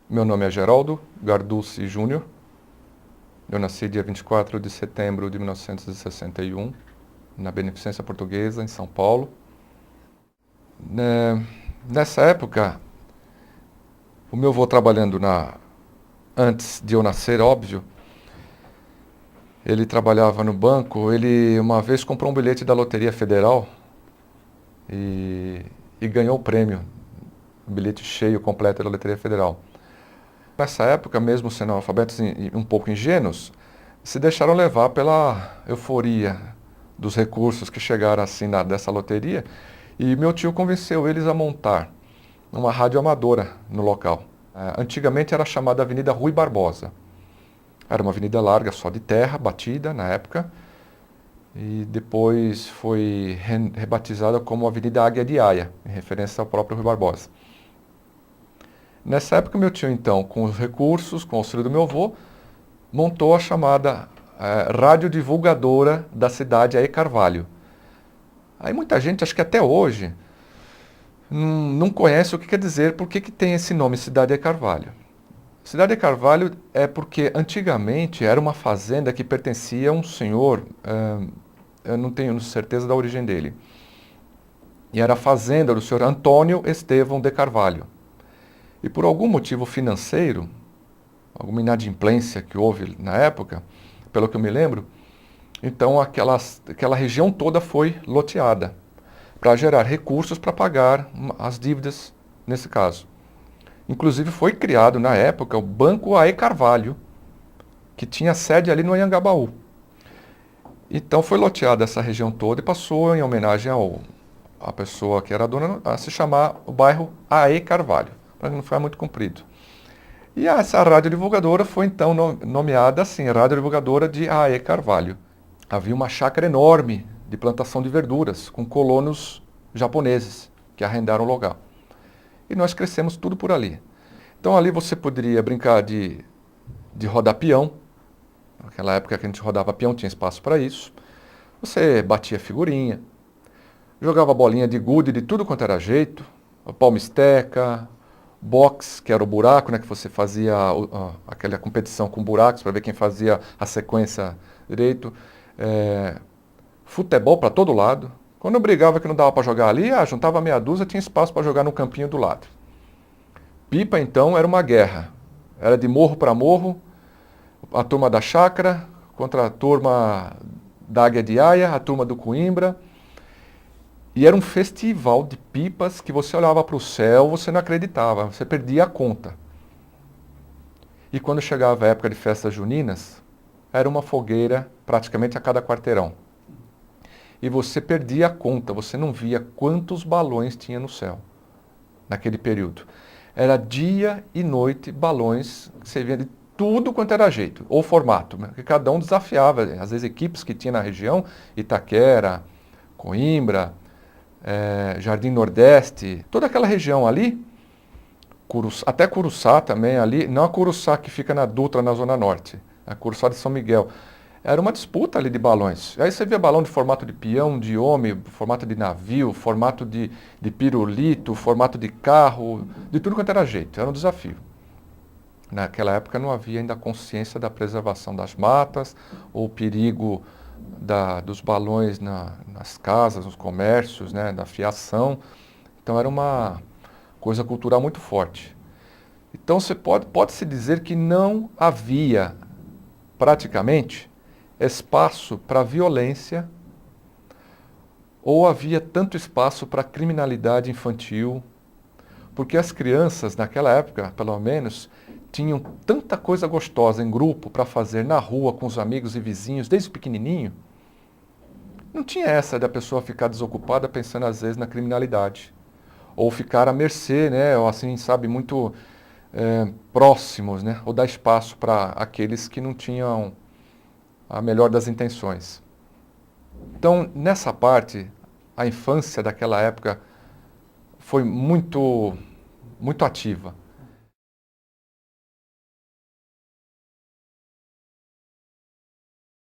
Meu nome é Geraldo Garducci Júnior. Eu nasci dia 24 de setembro de 1961, na Beneficência Portuguesa, em São Paulo. Nessa época, o meu avô trabalhando antes de eu nascer, óbvio, ele trabalhava no banco, ele uma vez comprou um bilhete da Loteria Federal e ganhou o prêmio, o bilhete cheio, completo da Loteria Federal. Nessa época, mesmo sendo analfabetos e um pouco ingênuos, se deixaram levar pela euforia dos recursos que chegaram assim dessa loteria, e meu tio convenceu eles a montar uma rádio amadora no local. Antigamente era chamada Avenida Rui Barbosa. Era uma avenida larga, só de terra, batida na época, e depois foi rebatizada como Avenida Águia de Aia, em referência ao próprio Rui Barbosa. Nessa época, meu tio, então, com os recursos, com o auxílio do meu avô, montou a chamada radiodivulgadora da cidade, A.E. Carvalho. Aí muita gente, acho que até hoje, não conhece o que quer dizer, por que tem esse nome, Cidade A.E. Carvalho. Cidade A.E. Carvalho é porque antigamente era uma fazenda que pertencia a um senhor, eu não tenho certeza da origem dele, e era a fazenda do senhor Antônio Estevão de Carvalho. E por algum motivo financeiro, alguma inadimplência que houve na época, pelo que eu me lembro, então aquela região toda foi loteada para gerar recursos para pagar as dívidas nesse caso. Inclusive foi criado na época o Banco A.E. Carvalho, que tinha sede ali no Anhangabaú. Então foi loteada essa região toda e passou em homenagem à pessoa que era dona a se chamar o bairro A.E. Carvalho, para não ficar muito comprido. E essa radiodivulgadora foi então nomeada assim, Radiodivulgadora de A.E. Carvalho. Havia uma chácara enorme de plantação de verduras, com colonos japoneses que arrendaram o lugar. E nós crescemos tudo por ali. Então ali você poderia brincar de rodar peão. Naquela época que a gente rodava peão, tinha espaço para isso. Você batia figurinha, jogava bolinha de gude de tudo quanto era jeito, palmisteca, box, que era o buraco, né, que você fazia aquela competição com buracos para ver quem fazia a sequência direito. Futebol para todo lado. Quando eu brigava que não dava para jogar ali, juntava meia dúzia, tinha espaço para jogar no campinho do lado. Pipa, então, era uma guerra. Era de morro para morro, a turma da chácara contra a turma da Águia de Aia, a turma do Coimbra. E era um festival de pipas que você olhava para o céu, você não acreditava, você perdia a conta. E quando chegava a época de festas juninas, era uma fogueira praticamente a cada quarteirão. E você perdia a conta, você não via quantos balões tinha no céu naquele período. Era dia e noite balões que você via de tudo quanto era jeito, ou formato, porque cada um desafiava, às vezes equipes que tinha na região, Itaquera, Coimbra, Jardim Nordeste, toda aquela região ali, até Curuçá também ali, não a Curuçá que fica na Dutra, na Zona Norte, a Curuçá de São Miguel. Era uma disputa ali de balões. Aí você via balão de formato de peão, de homem, formato de navio, formato de pirulito, formato de carro, de tudo quanto era jeito. Era um desafio. Naquela época não havia ainda consciência da preservação das matas, ou o perigo dos balões nas casas, nos comércios, né, da fiação. Então era uma coisa cultural muito forte. Então pode-se dizer que não havia praticamente espaço para violência ou havia tanto espaço para criminalidade infantil, porque as crianças naquela época, pelo menos, tinham tanta coisa gostosa em grupo para fazer na rua com os amigos e vizinhos, desde pequenininho. Não tinha essa da pessoa ficar desocupada pensando às vezes na criminalidade ou ficar à mercê, né, ou assim, sabe, muito próximos, né, ou dar espaço para aqueles que não tinham a melhor das intenções. Então, nessa parte, a infância daquela época foi muito ativa.